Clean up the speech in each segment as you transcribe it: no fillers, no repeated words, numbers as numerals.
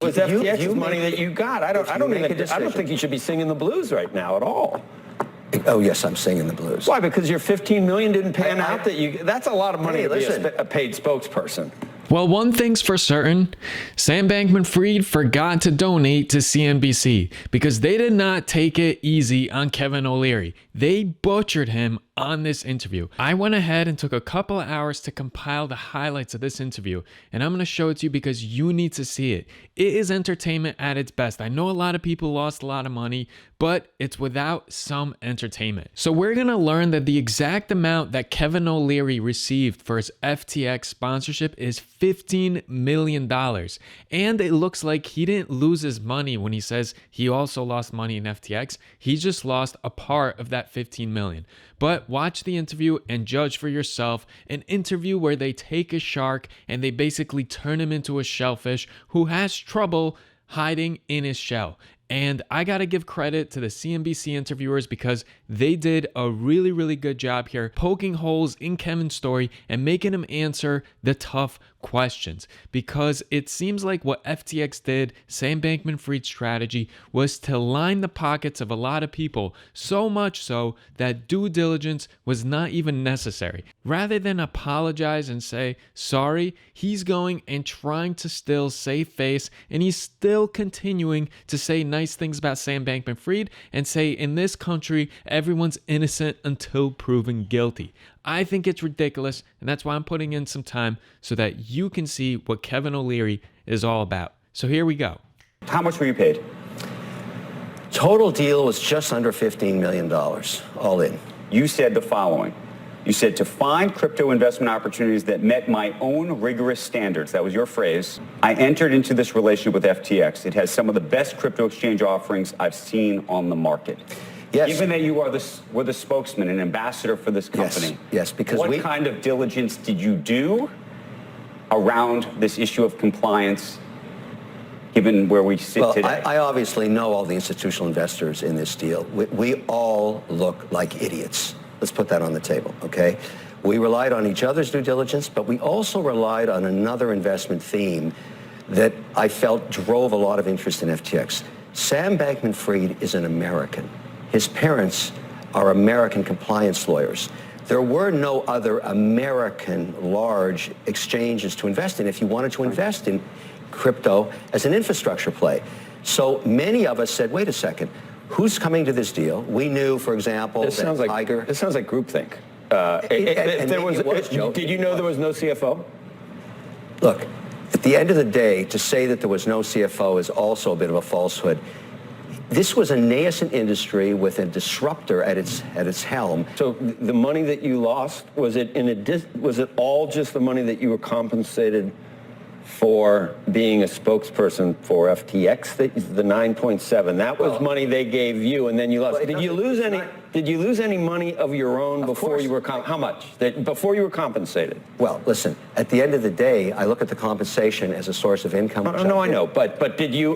It's FTX's money that you got. I don't think you should be singing the blues right now at all. Oh yes, I'm singing the blues. Why? Because your $15 million didn't pan out. That's a lot of money to be a paid spokesperson. Well, one thing's for certain, Sam Bankman-Fried forgot to donate to CNBC because they did not take it easy on Kevin O'Leary. They butchered him on this interview. I went ahead and took a couple of hours to compile the highlights of this interview, and I'm going to show it to you because you need to see it. It is entertainment at its best. I know a lot of people lost a lot of money, but it's without some entertainment. So we're going to learn that the exact amount that Kevin O'Leary received for his FTX sponsorship is $15 million. And it looks like he didn't lose his money when he says he also lost money in FTX. He just lost a part of that $15 million. But watch the interview and judge for yourself. An interview where they take a shark and they basically turn him into a shellfish who has trouble hiding in his shell. And I got to give credit to the CNBC interviewers because they did a really, really good job here poking holes in Kevin's story and making him answer the tough questions. Because it seems like what FTX did, Sam Bankman-Fried's strategy, was to line the pockets of a lot of people, so much so that due diligence was not even necessary. Rather than apologize and say sorry, he's going and trying to still save face, and he's still continuing to say nice things about Sam Bankman-Fried and say in this country everyone's innocent until proven guilty. I think it's ridiculous, and that's why I'm putting in some time so that you can see what Kevin O'Leary is all about. So here we go. How much were you paid? Total deal was just under $15 million, all in. You said the following. You said, to find crypto investment opportunities that met my own rigorous standards. That was your phrase. I entered into this relationship with FTX. It has some of the best crypto exchange offerings I've seen on the market. Yes. Given that you were the spokesman and ambassador for this company. Yes, because what kind of diligence did you do around this issue of compliance, given where we sit today? I obviously know all the institutional investors in this deal. We all look like idiots. Let's put that on the table, okay? We relied on each other's due diligence, but we also relied on another investment theme that I felt drove a lot of interest in FTX. Sam Bankman-Fried is an American. His parents are American compliance lawyers. There were no other American large exchanges to invest in if you wanted to invest in crypto as an infrastructure play. So many of us said, wait a second, who's coming to this deal? We knew, for example, This sounds like groupthink. Did you know there was no CFO? Look, at the end of the day, to say that there was no CFO is also a bit of a falsehood. This was a nascent industry with a disruptor at its helm. So the money that you lost, was it all just the money that you were compensated for being a spokesperson for FTX? The 9.7. That was money they gave you, and then you lost. Did you lose any money of your own before you were how much? Before you were compensated? Well, listen. At the end of the day, I look at the compensation as a source of income. No, I know. But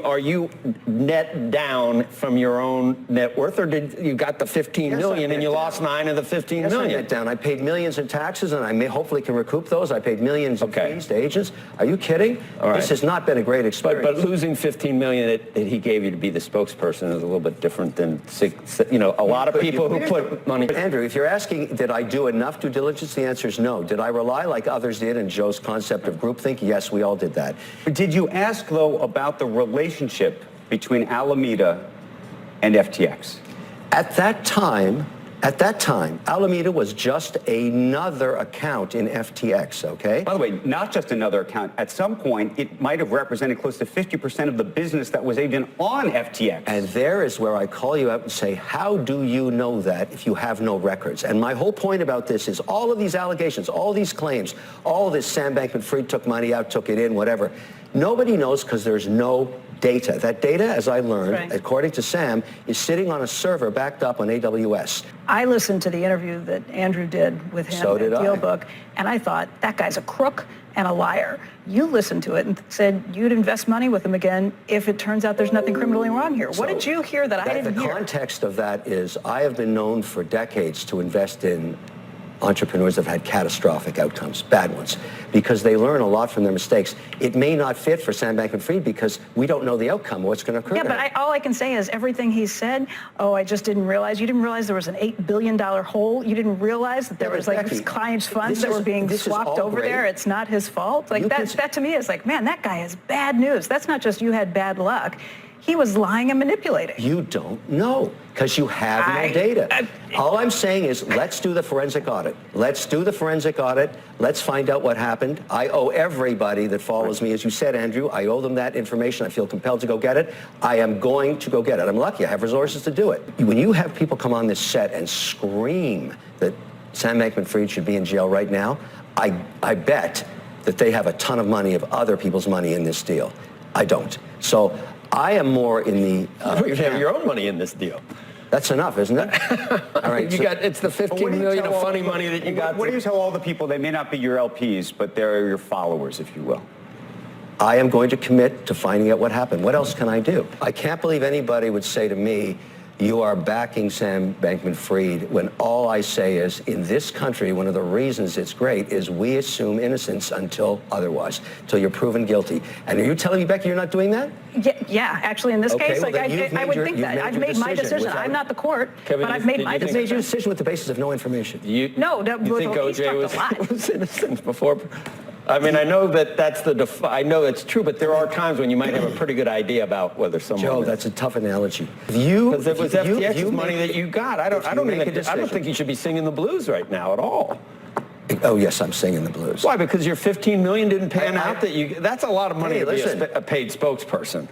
are you net down from your own net worth, or did you got the 15 million and you lost 9 of the 15 million? I net down. I paid millions in taxes, and I hopefully can recoup those. I paid millions in fees to agents. Are you kidding? All right. This has not been a great experience. But losing 15 million that he gave you to be the spokesperson is a little bit different than a lot of people who put money. Andrew, if you're asking, did I do enough due diligence? The answer is no. Did I rely like others did in Joe's concept of groupthink? Yes, we all did that. Did you ask, though, about the relationship between Alameda and FTX? At that time, Alameda was just another account in FTX, okay? By the way, not just another account. At some point, it might have represented close to 50% of the business that was even on FTX. And there is where I call you out and say, how do you know that if you have no records? And my whole point about this is all of these allegations, all these claims, all of this Sam Bankman-Fried took money out, took it in, whatever. Nobody knows because there's no data. That data, as I learned, according to Sam, is sitting on a server backed up on AWS. I listened to the interview that Andrew did with him at DealBook, and I thought, that guy's a crook and a liar. You listened to it and said you'd invest money with him again if it turns out there's nothing criminally wrong here. What did you hear that I didn't hear? The context of that is I have been known for decades to invest in entrepreneurs have had catastrophic outcomes, bad ones, because they learn a lot from their mistakes. It may not fit for Sam Bankman-Fried because we don't know the outcome of what's going to occur. Yeah, but all I can say is everything he said, oh, I just didn't realize. You didn't realize there was an $8 billion hole. You didn't realize that there was like clients' funds that were being swapped over there. It's not his fault. Like that to me is like, man, that guy has bad news. That's not just you had bad luck. He was lying and manipulating. You don't know because you have no data. All I'm saying is let's do the forensic audit. Let's do the forensic audit. Let's find out what happened. I owe everybody that follows me, as you said, Andrew, I owe them that information. I feel compelled to go get it. I am going to go get it. I'm lucky. I have resources to do it. When you have people come on this set and scream that Sam Bankman-Fried should be in jail right now, I bet that they have a ton of money of other people's money in this deal. I don't. So I am more in the... you have your own money in this deal. That's enough, isn't it? All right. It's the $15 million of funny money that you got. What do you tell all the people? They may not be your LPs, but they're your followers, if you will. I am going to commit to finding out what happened. What else can I do? I can't believe anybody would say to me, you are backing Sam Bankman-Fried, when all I say is, in this country, one of the reasons it's great is we assume innocence until otherwise, until you're proven guilty. And are you telling me, Becky, you're not doing that? Yeah, actually, in this case, well, like I would think that. I've made my decision. I'm not the court, Kevin, but I've made my decision. You made your decision with the basis of no information. You think OJ was innocent before? I mean, I know that I know it's true, but there are times when you might have a pretty good idea about whether someone. Joe, that's a tough analogy. Because it was FTX's money that you got. I don't think you should be singing the blues right now at all. Oh yes, I'm singing the blues. Why? Because your $15 million didn't pan out. That's a lot of money to be a paid spokesperson.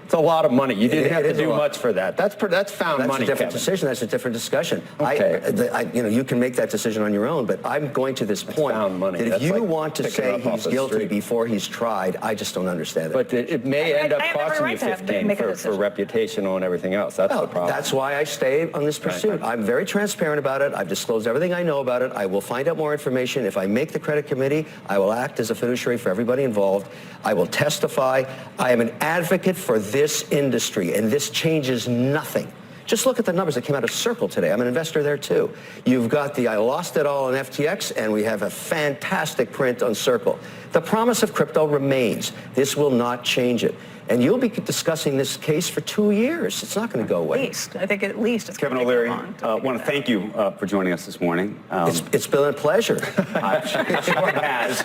It's a lot of money. You didn't have to do much for that. That's found money. That's a different decision. That's a different discussion. Okay. You can make that decision on your own, but I'm going to this point that if you want to say he's guilty before he's tried, I just don't understand it. But it may end up costing you 15 for reputational and everything else. That's the problem. That's why I stay on this pursuit. I'm very transparent about it. I've disclosed everything I know about it. I will find out more information. If I make the credit committee, I will act as a fiduciary for everybody involved. I will testify. I am an advocate for this industry, and this changes nothing. Just look at the numbers that came out of Circle today. I'm an investor there too. You've got the I lost it all on FTX, and we have a fantastic print on Circle. The promise of crypto remains. This will not change it. And you'll be discussing this case for 2 years. It's not going to go away. I think at least it's Kevin O'Leary, I want to thank you for joining us this morning. It's been a pleasure. It sure has.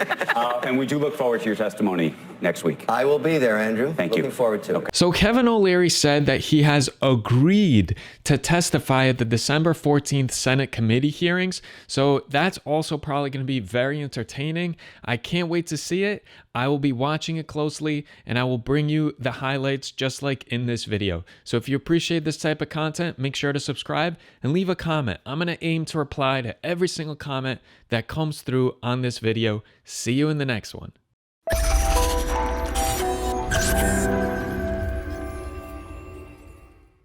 And we do look forward to your testimony next week. I will be there, Andrew. Thank you. Looking forward to it. So Kevin O'Leary said that he has agreed to testify at the December 14th Senate committee hearings. So that's also probably going to be very entertaining. I can't wait to see it. I will be watching it closely, and I will bring you the highlights just like in this video. So if you appreciate this type of content, make sure to subscribe and leave a comment. I'm going to aim to reply to every single comment that comes through on this video. See you in the next one.